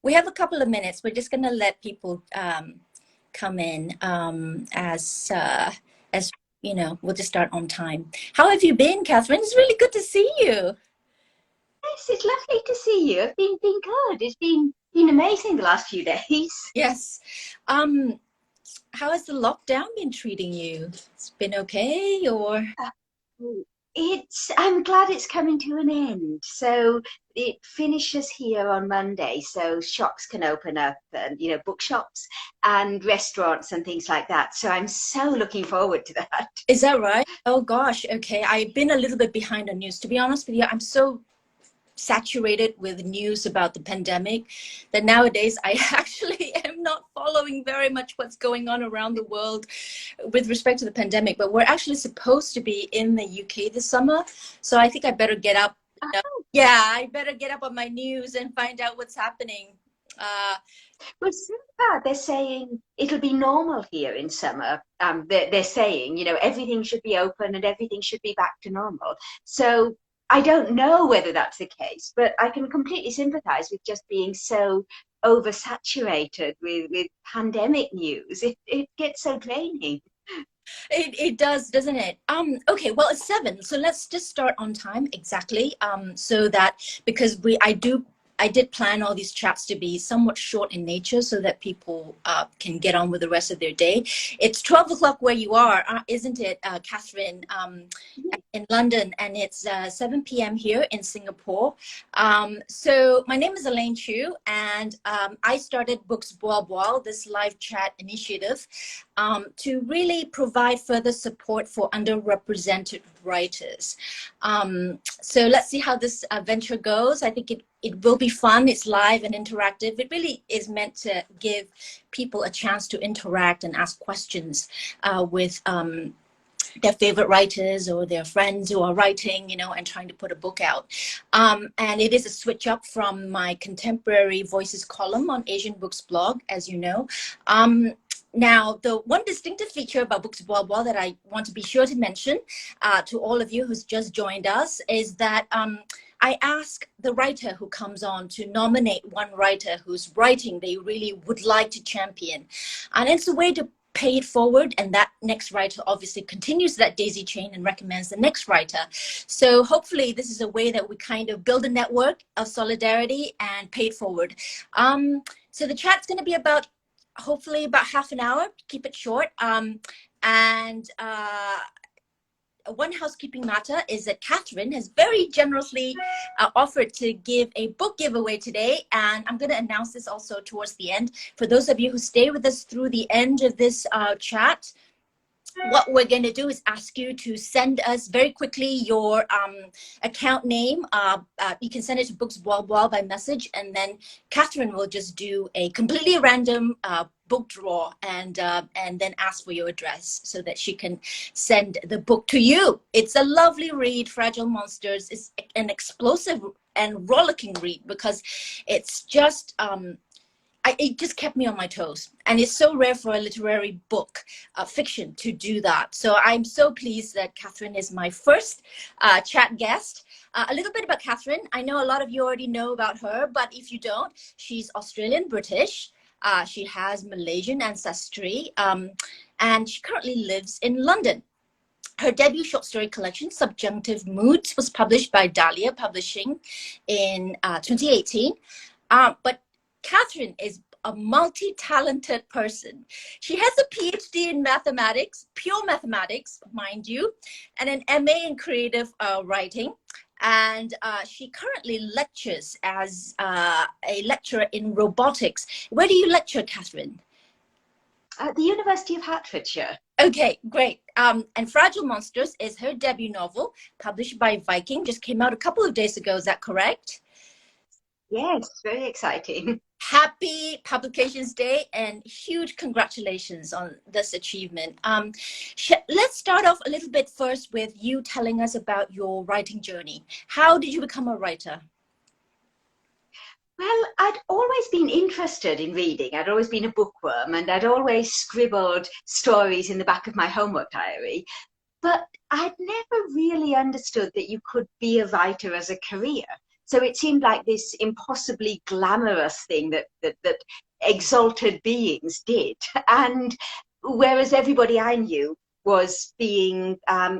We have a couple of minutes. We're just going to let people come in as you know. We'll just start on time. How have you been, Catherine? It's really good to see you. Yes, it's lovely to see you. I've been good. It's been amazing the last few days. Yes. Um, how has the lockdown been treating you? It's been okay, or? Uh, I'm glad it's coming to an end. So it finishes here on Monday, so shops can open up, and bookshops and restaurants and things like that. So I'm so looking forward to that. Is that right? Oh gosh. Okay. I've been a little bit behind on news. To be honest with you, I'm so saturated with news about the pandemic that nowadays I actually am not following very much what's going on around the world with respect to the pandemic. But we're actually supposed to be in the UK this summer, so I think I better get up. Yeah, I better get up on my news and find out what's happening. uh Well, so far they're saying it'll be normal here in summer. They're saying, everything should be open and everything should be back to normal. So I don't know whether that's the case, but I can completely sympathize with just being so oversaturated with pandemic news. It gets so draining. it does, doesn't it? Okay, well, it's 7, so let's just start on time exactly, so that, because I did plan all these chats to be somewhat short in nature so that people can get on with the rest of their day. It's 12 o'clock where you are, isn't it, Catherine, in London, and it's 7 p.m. here in Singapore. So my name is Elaine Chiew, and I started BooksBualBual, this live chat initiative, to really provide further support for underrepresented writers. So let's see how this venture goes. I think it will be fun. It's live and interactive. It really is meant to give people a chance to interact and ask questions with their favorite writers or their friends who are writing, and trying to put a book out. And it is a switch up from my contemporary voices column on Asian Books blog, as you know. Now, the one distinctive feature about BooksBualBual that I want to be sure to mention to all of you who's just joined us is that I ask the writer who comes on to nominate one writer whose writing they really would like to champion. And it's a way to pay it forward, and that next writer obviously continues that daisy chain and recommends the next writer. So hopefully this is a way that we kind of build a network of solidarity and pay it forward. So the chat's going to be about, hopefully about half an hour, keep it short. And one housekeeping matter is that Catherine has very generously offered to give a book giveaway today, and I'm going to announce this also towards the end. For those of you who stay with us through the end of this chat, what we're going to do is ask you to send us very quickly your account name. You can send it to BooksBualBual by message, and then Catherine will just do a completely random book draw and then ask for your address so that she can send the book to you. It's a lovely read. Fragile Monsters is an explosive and rollicking read because it's just it just kept me on my toes, and it's so rare for a literary book, fiction, to do that. So I'm so pleased that Catherine is my first chat guest. A little bit about Catherine. I know a lot of you already know about her, but if you don't, she's Australian British. She has Malaysian ancestry, and she currently lives in London. Her debut short story collection, Subjunctive Moods, was published by Dahlia Publishing in 2018. But Catherine is a multi-talented person. She has a PhD in mathematics, pure mathematics, mind you, and an MA in creative writing. And she currently lectures as a lecturer in robotics. Where do you lecture, Catherine? At the University of Hertfordshire. Okay, great. And Fragile Monsters is her debut novel, published by Viking, just came out a couple of days ago. Is that correct? Yes, very exciting. Happy Publications Day and huge congratulations on this achievement. Let's start off a little bit first with you telling us about your writing journey. How did you become a writer? Well, I'd always been interested in reading. I'd always been a bookworm, and I'd always scribbled stories in the back of my homework diary. But I'd never really understood that you could be a writer as a career. So it seemed like this impossibly glamorous thing that exalted beings did. And whereas everybody I knew was being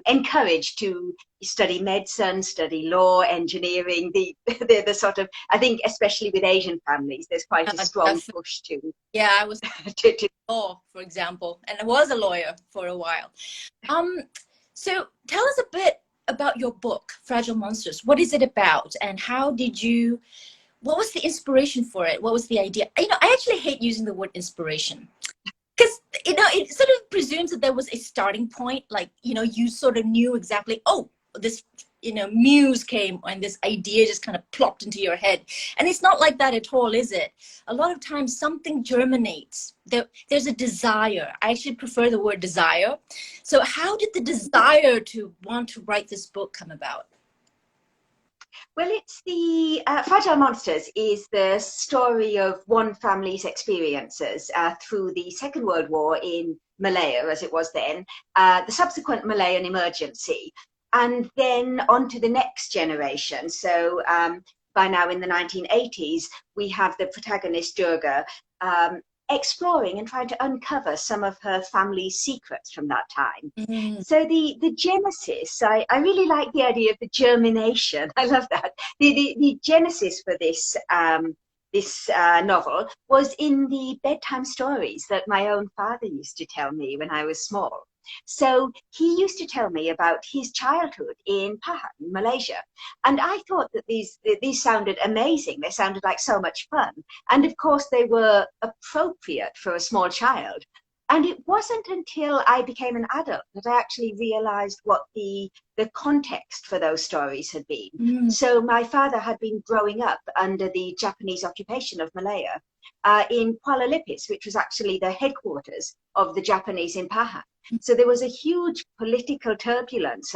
encouraged to study medicine, study law, engineering, the sort of, I think especially with Asian families, there's quite a strong Definitely. push to, Yeah, I was to law, for example, and I was a lawyer for a while. Um, so tell us a bit about your book, Fragile Monsters. What is it about, and how did you? What was the inspiration for it? What was the idea? You know, I actually hate using the word inspiration because you know it sort of presumes that there was a starting point, like you know you sort of knew exactly, oh, this, you know, muse came and this idea just kind of plopped into your head, and it's not like that at all, is it? A lot of times something germinates there's a desire. I actually prefer the word desire. So how did the desire to want to write this book come about? Well, it's the Fragile Monsters is the story of one family's experiences through the Second World War in Malaya, as it was then, the subsequent Malayan emergency, and then on to the next generation. So by now in the 1980s, we have the protagonist Durga exploring and trying to uncover some of her family's secrets from that time. Mm, So the genesis, I really like the idea of the germination. I love that. The genesis for this novel was in the bedtime stories that my own father used to tell me when I was small. So he used to tell me about his childhood in Pahang, Malaysia. And I thought that these sounded amazing. They sounded like so much fun. And of course, they were appropriate for a small child. And it wasn't until I became an adult that I actually realized what the context for those stories had been. mm, So my father had been growing up under the Japanese occupation of Malaya in Kuala Lumpur, which was actually the headquarters of the Japanese in Pahang. So there was a huge political turbulence,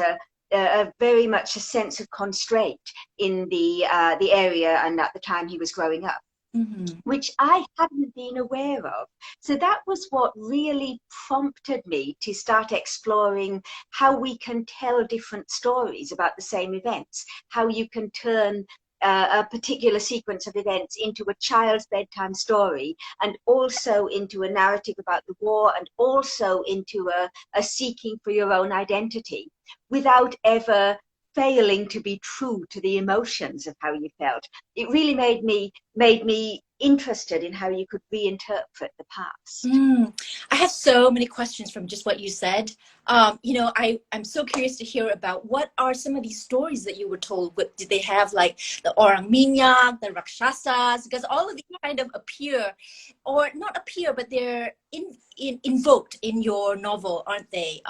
very much a sense of constraint in the area and at the time he was growing up, mhm, which I hadn't been aware of. So that was what really prompted me to start exploring how we can tell different stories about the same events, how you can turn a particular sequence of events into a child's bedtime story, and also into a narrative about the war, and also into a seeking for your own identity without ever failing to be true to the emotions of how you felt. It really made me interested in how you could reinterpret the past. mm. I have so many questions from just what you said. You know, I'm so curious to hear about what are some of these stories that you were told. What did they have, like the Orang Minyak, the Rakshasas? Because all of these kind of appear, or not appear, but they're invoked in your novel, aren't they?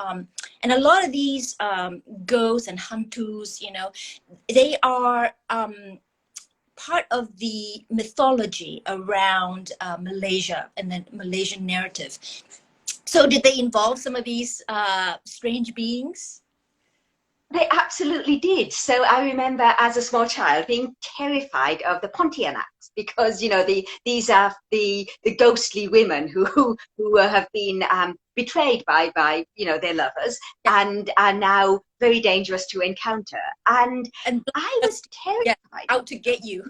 And a lot of these ghosts and hantus, you know, they are part of the mythology around Malaysia and the Malaysian narrative. So did they involve some of these strange beings? They absolutely did. So I remember as a small child being terrified of the Pontianaks because, you know, these are the ghostly women who have been betrayed by you know their lovers Yeah. and are now very dangerous to encounter. And And I was just, yeah, terrified. out to get you.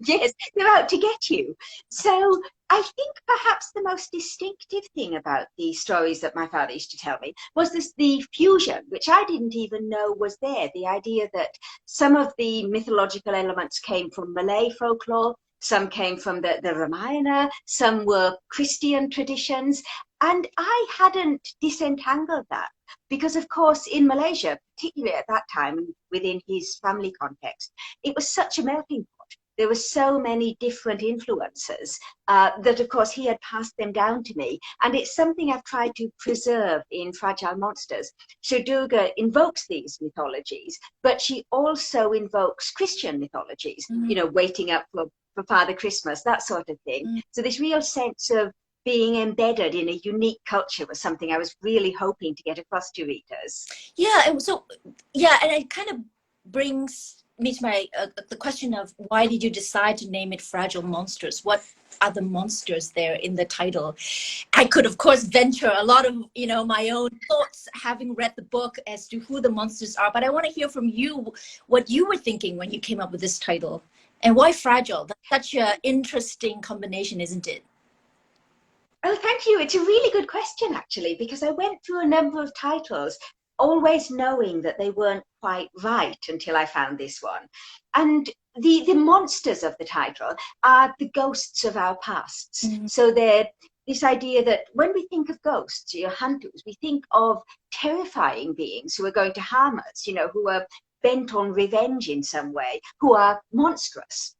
Yes, they're out to get you. So I think perhaps the most distinctive thing about the stories that my father used to tell me was this the fusion, which I didn't even know was there. The idea that some of the mythological elements came from Malay folklore, some came from the Ramayana, some were Christian traditions, and I hadn't disentangled that. Because, of course, in Malaysia, particularly at that time within his family context, it was such a melting pot. There were so many different influences that, of course, he had passed them down to me. And it's something I've tried to preserve in Fragile Monsters. So Durga invokes these mythologies, but she also invokes Christian mythologies, you Mm, know, waiting up for Father Christmas, that sort of thing. mm. So this real sense of being embedded in a unique culture was something I was really hoping to get across to readers. Yeah, and so yeah, and it kind of brings meets my the question of why did you decide to name it Fragile Monsters? What are the monsters there in the title? I could, of course, venture a lot of, you know, my own thoughts having read the book as to who the monsters are. But I want to hear from you what you were thinking when you came up with this title, and why fragile. That's such an interesting combination, isn't it? Oh, thank you. It's a really good question, actually, because I went through a number of titles, always knowing that they weren't quite right until I found this one. And the monsters of the title are the ghosts of our pasts. Mm, So they're this idea that when we think of ghosts, your hunters, we think of terrifying beings who are going to harm us, you know, who are bent on revenge in some way, who are monstrous.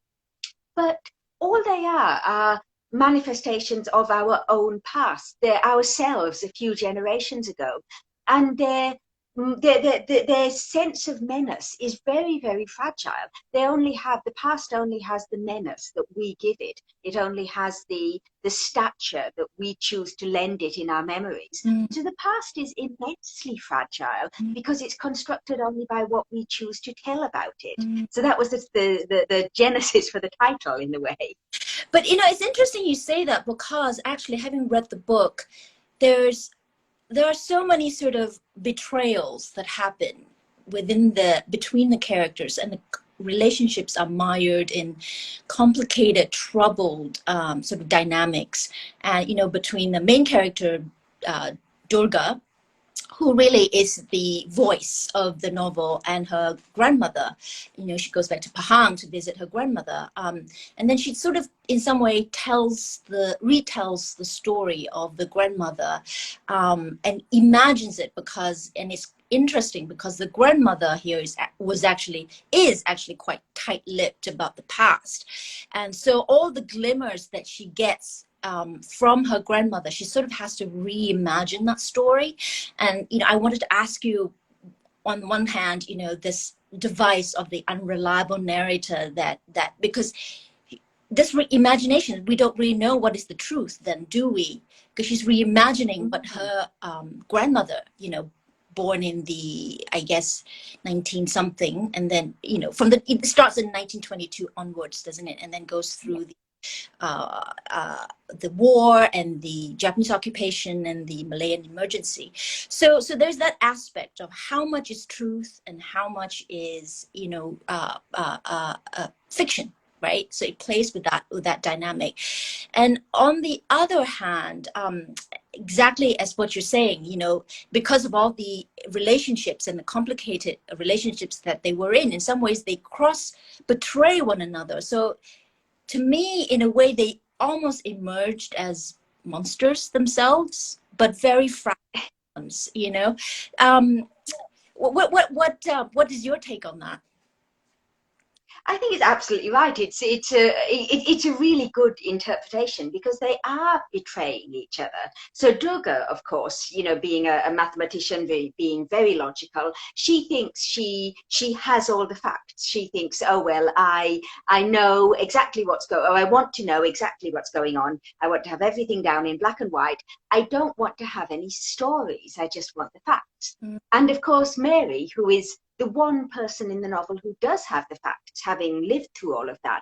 But all they are manifestations of our own past. They're ourselves a few generations ago. And their sense of menace is very, very fragile. The past only has the menace that we give it. It only has the stature that we choose to lend it in our memories. mm, So the past is immensely fragile mm, because it's constructed only by what we choose to tell about it. mm. So that was the genesis for the title in a way. But you know, it's interesting you say that, because actually, having read the book, there's there are so many sort of betrayals that happen between the characters, and the relationships are mired in complicated, troubled sort of dynamics, and you know, between the main character, Durga, who really is the voice of the novel, and her grandmother. You know, she goes back to Pahang to visit her grandmother, and then she sort of, in some way, retells the story of the grandmother, and imagines it, and it's interesting because the grandmother here is actually quite tight-lipped about the past, and so all the glimmers that she gets from her grandmother, she sort of has to reimagine that story. And you know, I wanted to ask you, on one hand, you know, this device of the unreliable narrator, that because this reimagination, we don't really know what is the truth then, do we? Because she's reimagining what her grandmother, you know, born in the, I guess, 19 something, and then, you know, it starts in 1922 onwards, doesn't it, and then goes through uh, the war and the Japanese occupation and the Malayan emergency. So there's that aspect of how much is truth and how much is, you know, fiction, right? So it plays with that dynamic. And on the other hand, exactly as what you're saying, you know, because of all the relationships and the complicated relationships that they were in some ways they betray one another. So to me, in a way, they almost emerged as monsters themselves, but very fragile, you know. Um, what is your take on that? I think it's absolutely right. It's a really good interpretation because they are betraying each other. So Durga, of course, you know, being a mathematician, being very logical, she thinks she has all the facts. She thinks, oh well, I know exactly I want to know exactly what's going on. I want to have everything down in black and white. I don't want to have any stories. I just want the facts. Mm, And of course, Mary, who is the one person in the novel who does have the facts, having lived through all of that,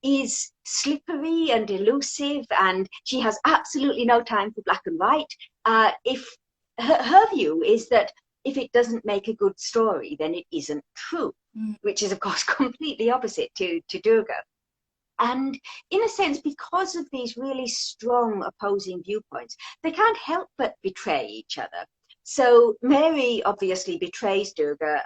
is slippery and elusive, and she has absolutely no time for black and white. If her view is that if it doesn't make a good story, then it isn't true, mm, which is, of course, completely opposite to Durga. And in a sense, because of these really strong opposing viewpoints, they can't help but betray each other. So Mary obviously betrays Durga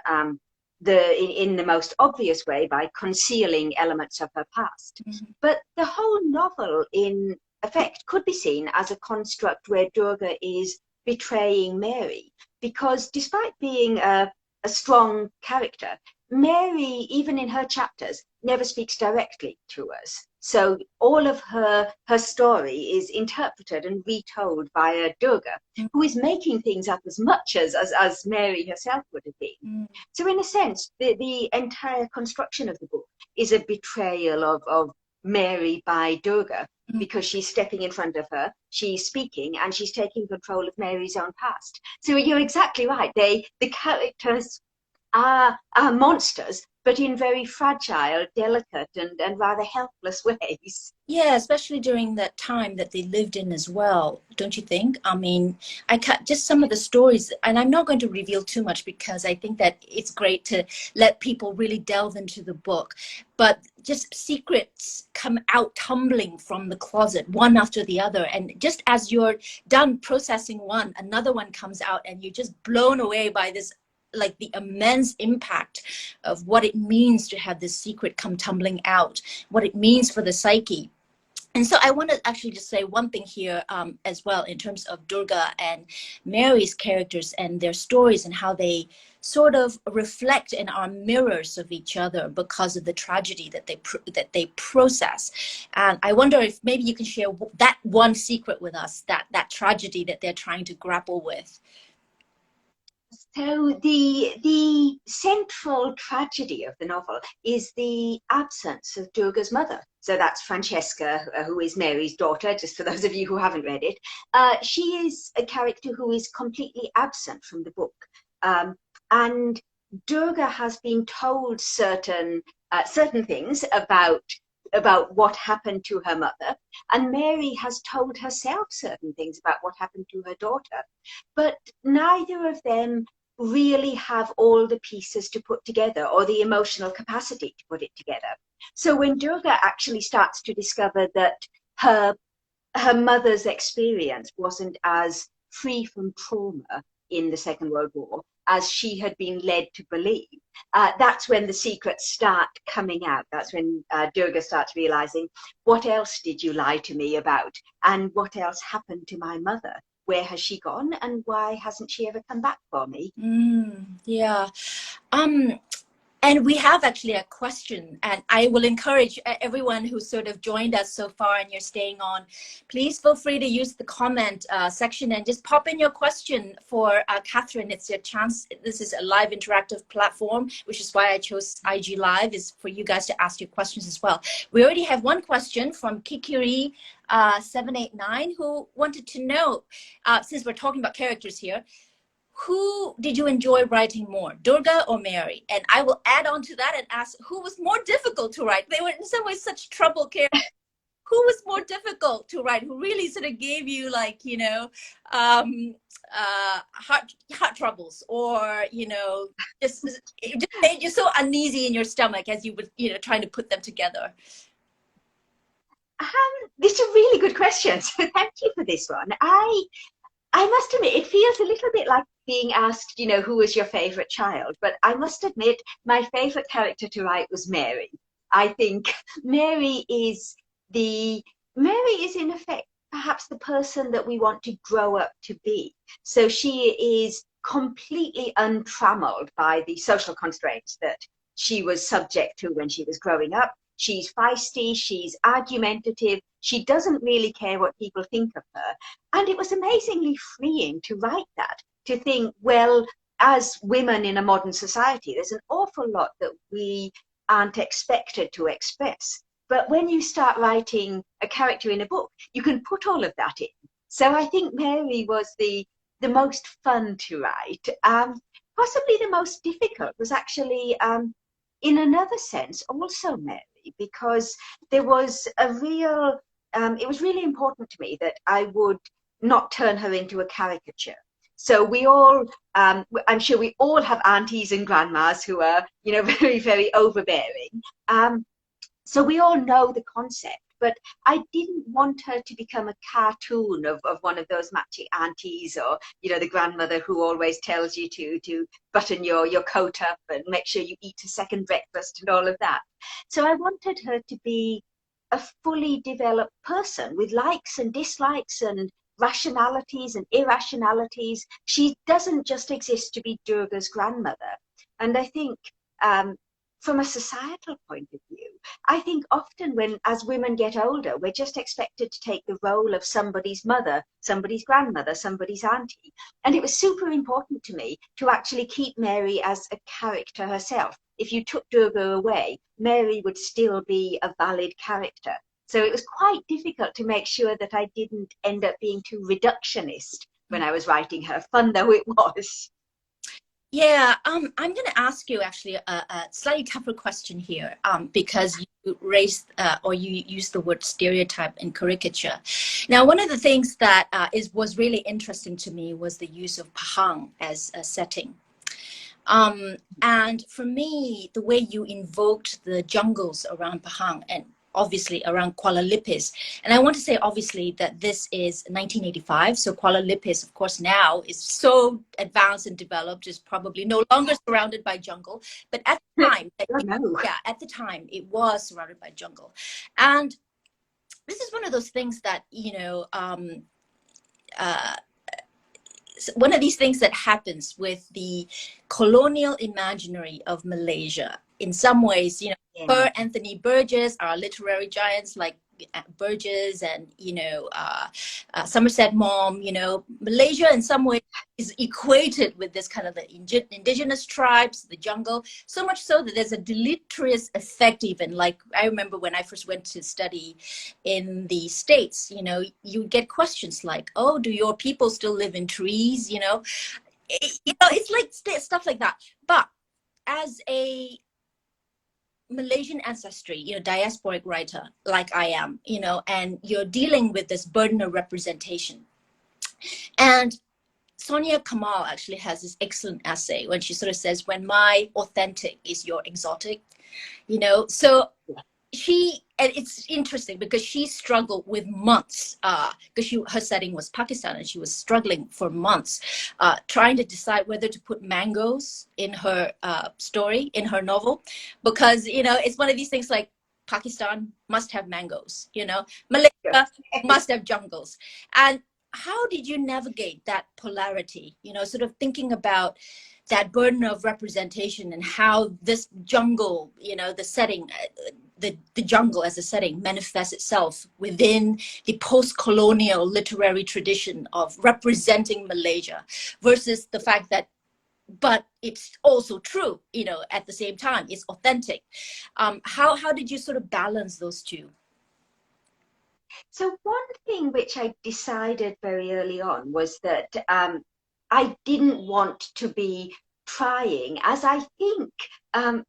in the most obvious way by concealing elements of her past. mm, But the whole novel, in effect, could be seen as a construct where Durga is betraying Mary, because despite being a strong character, Mary, even in her chapters, never speaks directly to us. So all of her story is interpreted and retold via Durga, mm, who is making things up as much as Mary herself would have been. mm, So in a sense, the entire construction of the book is a betrayal of Mary by Durga, mm. because she's stepping in front of her, she's speaking, and she's taking control of Mary's own past. So you're exactly right. The characters are monsters, but in very fragile, delicate, and rather helpless ways. Yeah, especially during that time that they lived in as well, don't you think? I mean, I cut just some of the stories, and I'm not going to reveal too much because I think that it's great to let people really delve into the book. But just secrets come out tumbling from the closet, one after the other. And just as you're done processing one, another one comes out, and you're just blown away by this, like the immense impact of what it means to have this secret come tumbling out, what it means for the psyche. And so I want to actually just say one thing here as well in terms of Durga and Mary's characters and their stories and how they sort of reflect and are mirrors of each other because of the tragedy that they process. And I wonder if maybe you can share that one secret with us, that tragedy that they're trying to grapple with. So the central tragedy of the novel is the absence of Durga's mother. So that's Francesca, who is Mary's daughter, just for those of you who haven't read it. She is a character who is completely absent from the book. And Durga has been told certain things about what happened to her mother, and Mary has told herself certain things about what happened to her daughter, but neither of them really have all the pieces to put together or the emotional capacity to put it together. So when Durga actually starts to discover that her mother's experience wasn't as free from trauma in the Second World War as she had been led to believe, that's when the secrets start coming out. That's when Durga starts realizing, what else did you lie to me about? And what else happened to my mother? Where has she gone? And why hasn't she ever come back for me? Yeah. Um, And we have actually a question, and I will encourage everyone who sort of joined us so far and you're staying on, please feel free to use the comment section and just pop in your question for Catherine. It's your chance. This is a live interactive platform, which is why I chose IG Live, is for you guys to ask your questions as well. We already have one question from Kikiri 789 who wanted to know, since we're talking about characters here, who did you enjoy writing more, Durga or Mary? And I will add on to that and ask who was more difficult to write. They were in some ways such trouble characters. Who was more difficult to write? Who really sort of gave you, like, you know, heart troubles, or it just made you so uneasy in your stomach as you were, trying to put them together? This is a really good question. So thank you for this one. I must admit, it feels a little bit like being asked, who was your favorite child? But I must admit, my favorite character to write was Mary. I think Mary is in effect, perhaps the person that we want to grow up to be. So she is completely untrammeled by the social constraints that she was subject to when she was growing up. She's feisty, she's argumentative, she doesn't really care what people think of her. And it was amazingly freeing to write that, to think, well, as women in a modern society, there's an awful lot that we aren't expected to express. But when you start writing a character in a book, you can put all of that in. So I think Mary was the most fun to write. Possibly the most difficult was actually, in another sense, also Mary, because there was it was really important to me that I would not turn her into a caricature. So we all, I'm sure we all have aunties and grandmas who are, very, very overbearing. So we all know the concept, but I didn't want her to become a cartoon of one of those matchy aunties, or, the grandmother who always tells you to button your coat up and make sure you eat a second breakfast and all of that. So I wanted her to be a fully developed person with likes and dislikes and rationalities and irrationalities. She doesn't just exist to be Durga's grandmother. And I think, from a societal point of view, I think often as women get older, we're just expected to take the role of somebody's mother, somebody's grandmother, somebody's auntie. And it was super important to me to actually keep Mary as a character herself. If you took Durga away, Mary would still be a valid character. So it was quite difficult to make sure that I didn't end up being too reductionist when I was writing her, fun though it was. Yeah, I'm going to ask you actually a slightly tougher question here, because you raised or you used the word stereotype and caricature. Now, one of the things that was really interesting to me was the use of Pahang as a setting. And for me, the way you invoked the jungles around Pahang and obviously around Kuala Lumpur, and I want to say obviously that this is 1985, so Kuala Lumpur, of course, now is so advanced and developed, is probably no longer surrounded by jungle, but at the time, Oh, no. yeah, at the time it was surrounded by jungle, and this is one of those things that uh, one of these things that happens with the colonial imaginary of Malaysia. In some ways, Yeah. per Anthony Burgess, our literary giants like Burgess and Somerset Maugham, Malaysia in some ways is equated with this kind of the indigenous tribes, the jungle, so much so that there's a deleterious effect. Even like I remember when I first went to study in the States, you get questions like, oh, do your people still live in trees? It's like stuff like that. But as a Malaysian ancestry, diasporic writer like I am, and you're dealing with this burden of representation. And Sonia Kamal actually has this excellent essay when she sort of says, when my authentic is your exotic, so and it's interesting because she struggled with months, because her setting was Pakistan, and she was struggling for months, trying to decide whether to put mangoes in her story, in her novel, because it's one of these things like Pakistan must have mangoes, Malaysia must have jungles. And how did you navigate that polarity, sort of thinking about that burden of representation and how this jungle, the setting, the jungle as a setting manifests itself within the post-colonial literary tradition of representing Malaysia, versus the fact that, but it's also true, at the same time, it's authentic. How did you sort of balance those two? So one thing which I decided very early on was that I didn't want to be trying, as I think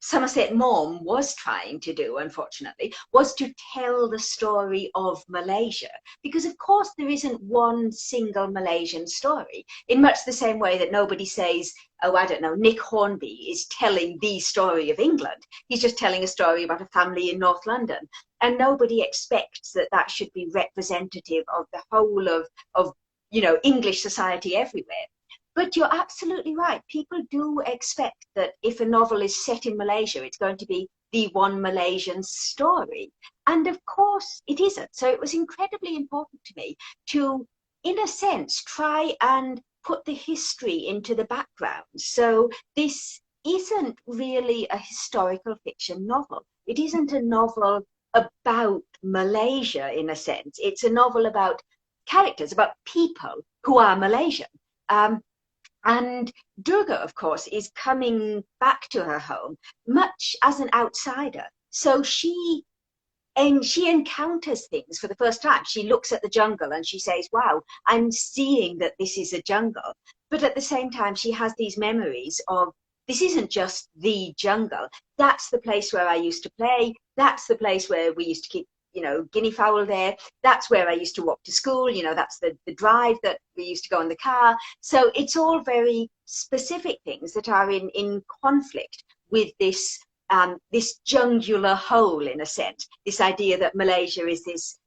Somerset Maugham was trying to do, unfortunately, was to tell the story of Malaysia. Because, of course, there isn't one single Malaysian story, in much the same way that nobody says, oh, I don't know, Nick Hornby is telling the story of England. He's just telling a story about a family in North London. And nobody expects that that should be representative of the whole of English society everywhere. But you're absolutely right. People do expect that if a novel is set in Malaysia, it's going to be the one Malaysian story. And of course, it isn't. So it was incredibly important to me to, in a sense, try and put the history into the background. So this isn't really a historical fiction novel. It isn't a novel about Malaysia in a sense. It's a novel about characters, about people who are Malaysian. Um, and Durga, of course, is coming back to her home much as an outsider. So she encounters things for the first time. She looks at the jungle and she says, wow, I'm seeing that this is a jungle. But at the same time, she has these memories of this isn't just the jungle. That's the place where I used to play. That's the place where we used to keep, guinea fowl there. That's where I used to walk to school. That's the drive that we used to go in the car. So it's all very specific things that are in conflict with this jungular whole, in a sense, this idea that Malaysia is this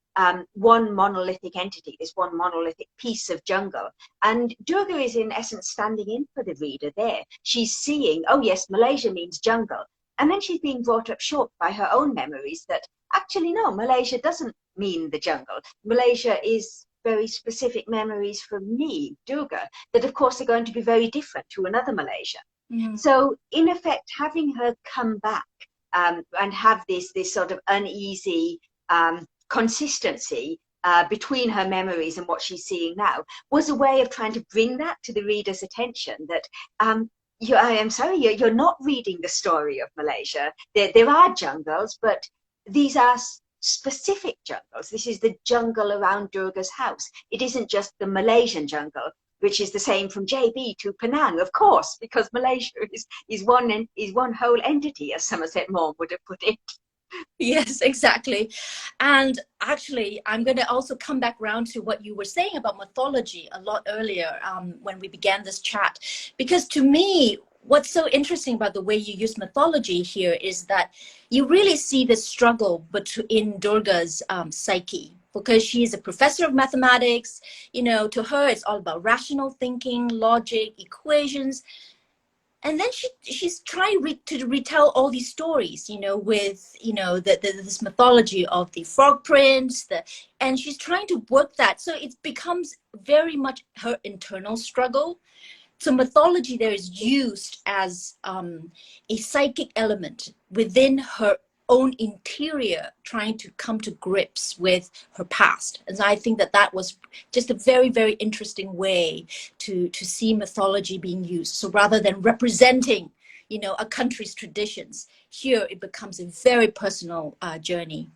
one monolithic entity, this one monolithic piece of jungle. And Durga is in essence standing in for the reader there. She's seeing, oh yes, Malaysia means jungle. And then she's being brought up short by her own memories that actually, no, Malaysia doesn't mean the jungle. Malaysia is very specific memories from me, Durga, that of course are going to be very different to another Malaysia. Mm-hmm. So in effect, having her come back and have this sort of uneasy consistency between her memories and what she's seeing now was a way of trying to bring that to the reader's attention that I am sorry, you're not reading the story of Malaysia. There are jungles, but these are specific jungles. This is the jungle around Durga's house. It isn't just the Malaysian jungle. which is the same from JB to Penang, of course, because Malaysia is one whole entity, as Somerset Maugham would have put it. Yes, exactly. And actually, I'm going to also come back around to what you were saying about mythology a lot earlier, when we began this chat. Because to me, what's so interesting about the way you use mythology here is that you really see the struggle in Durga's psyche. Because she is a professor of mathematics, to her, it's all about rational thinking, logic, equations. And then she's trying to retell all these stories, with this mythology of the frog prince, and she's trying to work that, so it becomes very much her internal struggle. So mythology there is used as a psychic element within her own interior, trying to come to grips with her past. And so I think that was just a very, very interesting way to see mythology being used. So rather than representing, a country's traditions, here it becomes a very personal journey.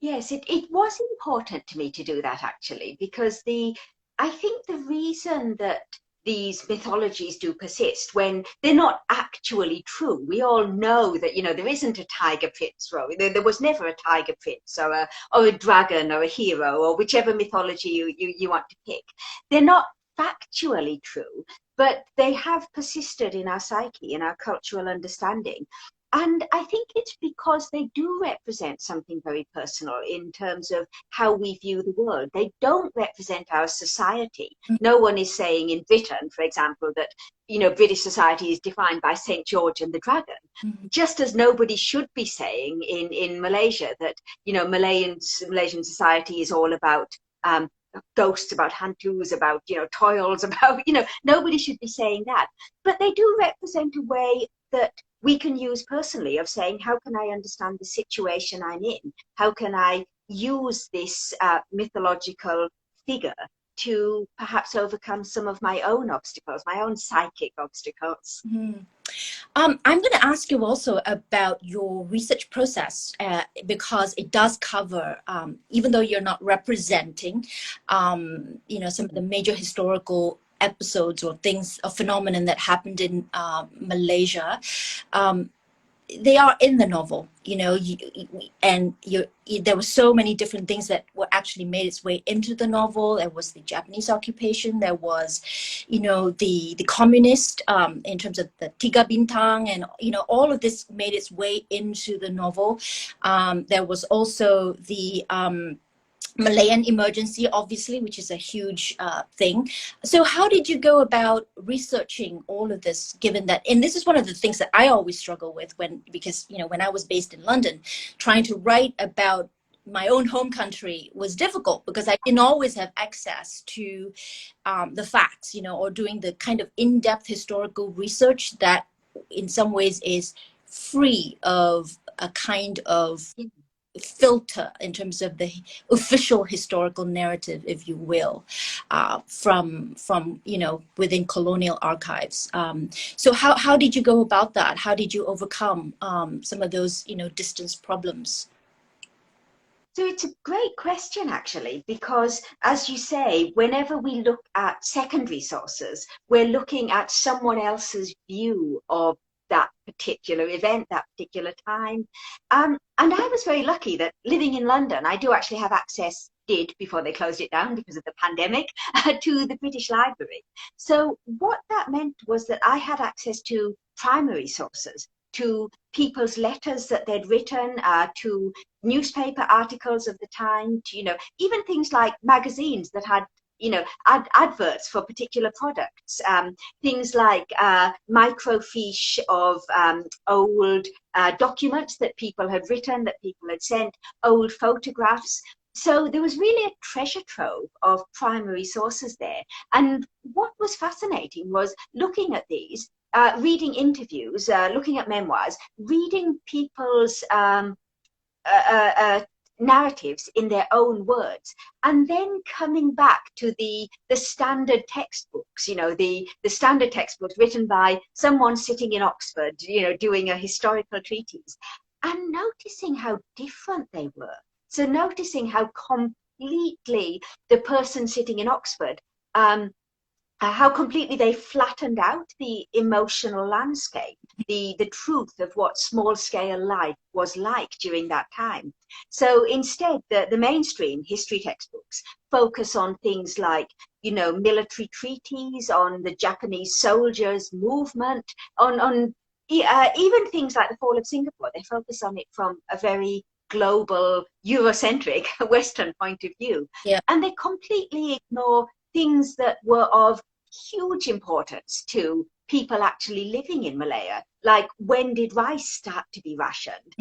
Yes, it was important to me to do that actually, because I think the reason that these mythologies do persist when they're not actually true. We all know that, there isn't a tiger prince, there was never a tiger prince or a dragon or a hero or whichever mythology you want to pick. They're not factually true, but they have persisted in our psyche, in our cultural understanding. And I think it's because they do represent something very personal in terms of how we view the world. They don't represent our society. No one is saying in Britain, for example, that, British society is defined by St. George and the Dragon. Mm-hmm. Just as nobody should be saying in Malaysia that, Malaysian society is all about ghosts, about hantus, about, toils, about, nobody should be saying that. But they do represent a way that we can use personally of saying, how can I understand the situation I'm in? How can I use this mythological figure to perhaps overcome some of my own obstacles, my own psychic obstacles? Mm-hmm. I'm going to ask you also about your research process, because it does cover, even though you're not representing, some of the major historical episodes or things, a phenomenon that happened in Malaysia. They are in the novel, there were so many different things that were actually made its way into the novel. There was the Japanese occupation, there was, the communist, in terms of the Tiga Bintang, and, all of this made its way into the novel. There was also the Malayan emergency, obviously, which is a huge thing. So how did you go about researching all of this, given that, and this is one of the things that I always struggle with because when I was based in London, trying to write about my own home country was difficult because I didn't always have access to the facts, or doing the kind of in-depth historical research that in some ways is free of a kind of filter in terms of the official historical narrative, if you will, from within colonial archives. So how did you go about that? How did you overcome some of those distance problems? So it's a great question, actually, because as you say, whenever we look at secondary sources, we're looking at someone else's view of that particular event, that particular time. And I was very lucky that living in London, I do actually have access, did before they closed it down because of the pandemic, to the British Library. So what that meant was that I had access to primary sources, to people's letters that they'd written, to newspaper articles of the time, to, even things like magazines that had adverts for particular products, things like microfiche of old documents that people had written, that people had sent, old photographs. So there was really a treasure trove of primary sources there. And what was fascinating was looking at these, reading interviews, looking at memoirs, reading people's narratives in their own words, and then coming back to the standard textbooks, the standard textbooks written by someone sitting in Oxford, doing a historical treatise, and noticing how different they were. So noticing how completely the person sitting in Oxford, how completely they flattened out the emotional landscape, the truth of what small scale life was like during that time. So instead, the mainstream history textbooks focus on things like, military treaties, on the Japanese soldiers' movement, on even things like the fall of Singapore. They focus on it from a very global, Eurocentric, Western point of view. Yeah. And they completely ignore things that were of huge importance to people actually living in Malaya, like when did rice start to be rationed?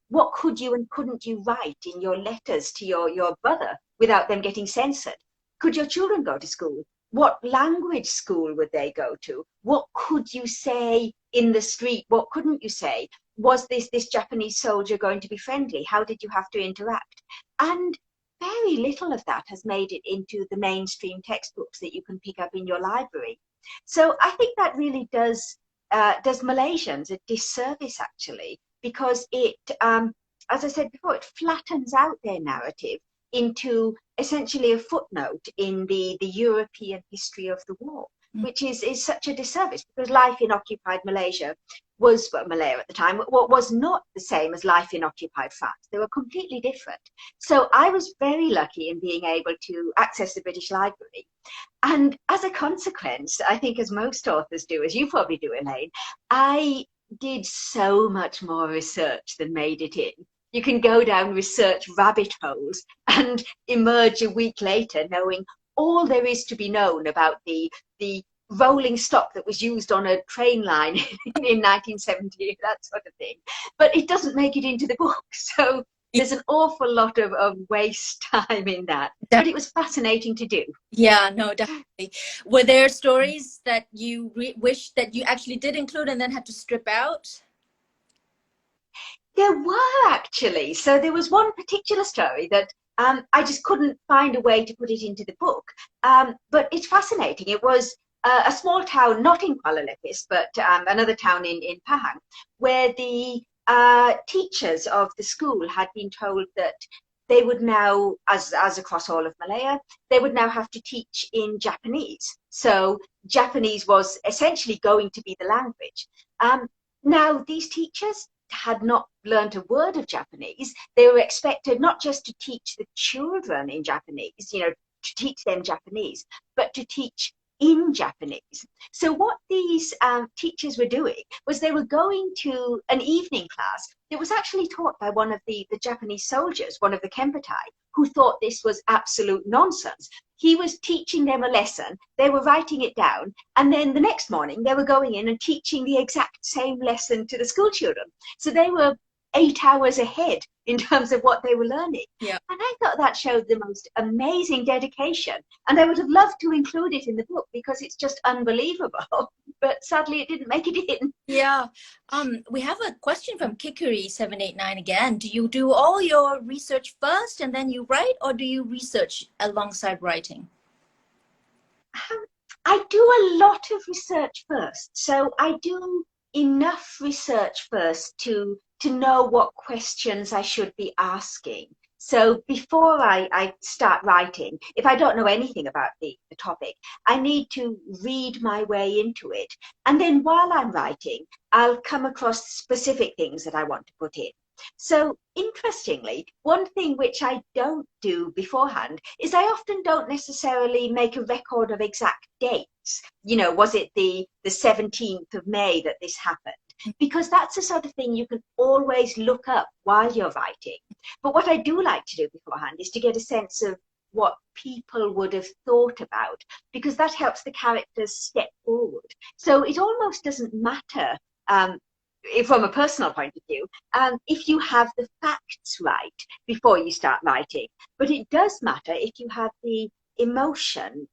What could you and couldn't you write in your letters to your brother without them getting censored? Could your children go to school? What language school would they go to? What could you say in the street? What couldn't you say? Was this Japanese soldier going to be friendly? How did you have to interact? And very little of that has made it into the mainstream textbooks that you can pick up in your library. So I think that really does Malaysians a disservice, actually, because it, as I said before, it flattens out their narrative into essentially a footnote in the European history of the war, which is such a disservice, because life in occupied Malaysia was, well, Malaya at the time, what was not the same as life in occupied France. They were completely different. So I was very lucky in being able to access the British Library. And as a consequence, I think as most authors do, as you probably do, Elaine, I did so much more research than made it in. You can go down research rabbit holes and emerge a week later knowing all there is to be known about the rolling stock that was used on a train line in 1970, that sort of thing. But it doesn't make it into the book. So there's an awful lot of waste time in that. But it was fascinating to do. Yeah, no, definitely. Were there stories that you wish that you actually did include and then had to strip out? There were, actually. So there was one particular story that I just couldn't find a way to put it into the book. But it's fascinating. It was a small town, not in Kuala Lumpur, but another town in Pahang, where the teachers of the school had been told that they would now, as across all of Malaya, they would now have to teach in Japanese. So Japanese was essentially going to be the language. Now, these teachers had not learned a word of Japanese. They were expected not just to teach the children in Japanese, to teach them Japanese, but to teach in Japanese. So what these teachers were doing was they were going to an evening class that was actually taught by one of the Japanese soldiers, one of the Kemputai, who thought this was absolute nonsense. He was teaching them a lesson, they were writing it down, and then the next morning they were going in and teaching the exact same lesson to the school children. So they were 8 hours ahead in terms of what they were learning. Yeah. And I thought that showed the most amazing dedication. And I would have loved to include it in the book because it's just unbelievable. But sadly, it didn't make it in. Yeah. We have a question from Kikuri789 again. Do you do all your research first and then you write, or do you research alongside writing? I do a lot of research first. So I do enough research first to know what questions I should be asking. So before I start writing, if I don't know anything about the topic, I need to read my way into it. And then while I'm writing, I'll come across specific things that I want to put in. So interestingly, one thing which I don't do beforehand is I often don't necessarily make a record of exact dates. Was it the 17th of May that this happened? Because that's the sort of thing you can always look up while you're writing. But what I do like to do beforehand is to get a sense of what people would have thought about, because that helps the characters step forward. So it almost doesn't matter from a personal point of view, if you have the facts right before you start writing. But it does matter if you have the emotion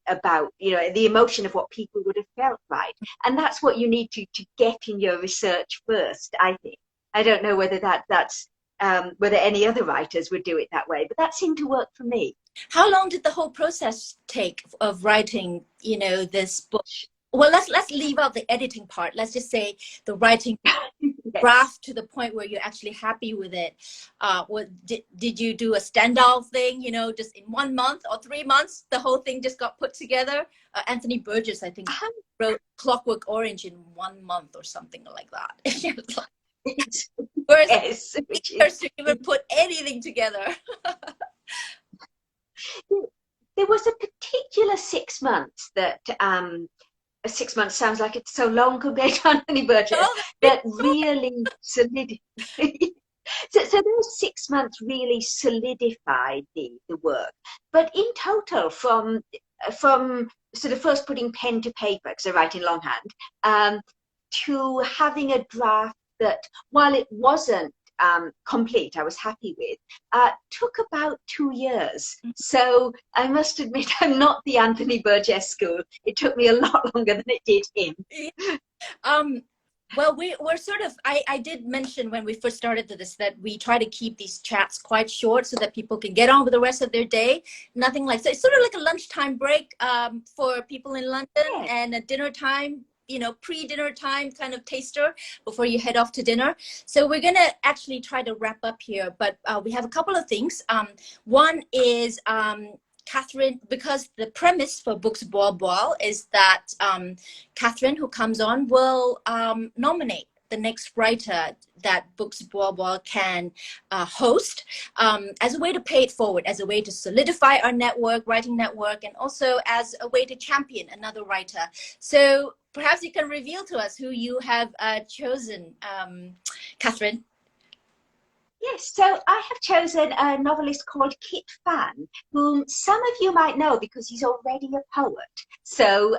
about, the emotion of what people would have felt right. And that's what you need to get in your research first, I think. I don't know whether that's whether any other writers would do it that way, but that seemed to work for me. How long did the whole process take of writing, this book? well, let's leave out the editing part. Let's just say the writing Yes. draft to the point where you're actually happy with it. Did you do a standoff thing, you know, just in 1 month or 3 months, the whole thing just got put together? Anthony Burgess, I think, wrote Clockwork Orange in 1 month or something like that. Whereas Yes, which years is, to even put anything together. there was a particular 6 months that 6 months sounds like it's so long compared to Anthony Burgess, Oh, that really solidified. So those 6 months really solidified the work. But in total, from sort of first putting pen to paper, because I write in longhand, to having a draft that, while it wasn't complete, I was happy with, took about 2 years. So I must admit, I'm not the Anthony Burgess school. It took me a lot longer than it did him. um, well, we're sort of, I did mention when we first started this that we try to keep these chats quite short so that people can get on with the rest of their day. Nothing like, so it's sort of like a lunchtime break for people in London, Yeah. and a dinner time, you know, pre-dinner time kind of taster before you head off to dinner. So we're going to actually try to wrap up here, but we have a couple of things. One is, Catherine, because the premise for BooksBualBual is that Catherine, who comes on, will nominate the next writer that BooksBualBual can host, as a way to pay it forward, as a way to solidify our network, writing network, and also as a way to champion another writer. So perhaps you can reveal to us who you have chosen, Catherine. Yes, so I have chosen a novelist called Kit Fan, whom some of you might know because he's already a poet. So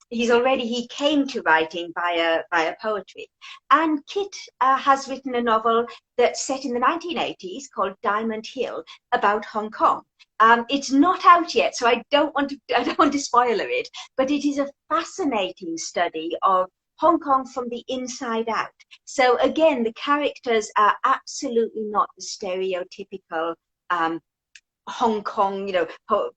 he came to writing via poetry. And Kit has written a novel that's set in the 1980s called Diamond Hill about Hong Kong. It's not out yet, so I don't want to spoiler it, but it is a fascinating study of Hong Kong from the inside out. So again, the characters are absolutely not the stereotypical Hong Kong,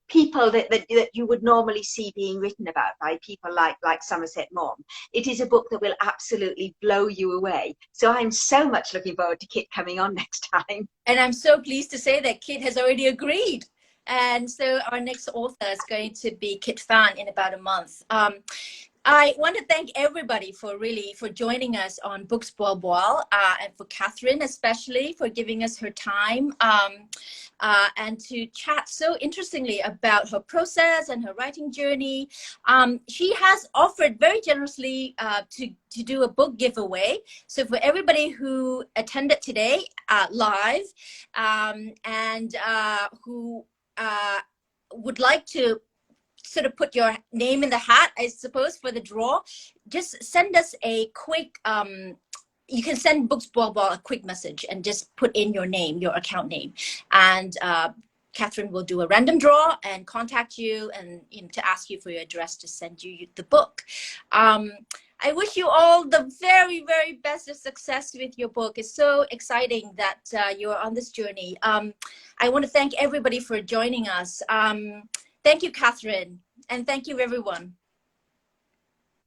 people that you would normally see being written about by people like Somerset Maugham. It is a book that will absolutely blow you away. So I'm so much looking forward to Kit coming on next time. And I'm so pleased to say that Kit has already agreed. And so our next author is going to be Kit Fan in about a month. I want to thank everybody for joining us on BooksBualBual, and for Catherine especially for giving us her time, and to chat so interestingly about her process and her writing journey. She has offered very generously to do a book giveaway. So for everybody who attended today live, and who would like to sort of put your name in the hat, I suppose, for the draw, just send us a quick, you can send BooksBualBual a quick message and just put in your name, your account name. And Catherine will do a random draw and contact you, and to ask you for your address to send you the book. I wish you all the very, very best of success with your book. It's so exciting that you're on this journey. I want to thank everybody for joining us. Thank you, Catherine, and thank you, everyone.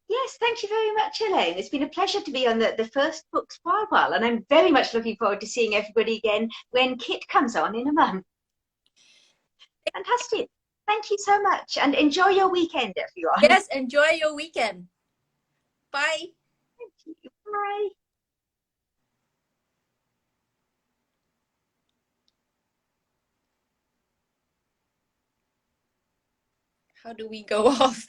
Yes, thank you very much, Elaine. It's been a pleasure to be on the first BooksBualBual, and I'm very much looking forward to seeing everybody again when Kit comes on in a month. Fantastic. Thank you so much, and enjoy your weekend, everyone. Yes, enjoy your weekend. Bye. Thank you. Bye. How do we go off?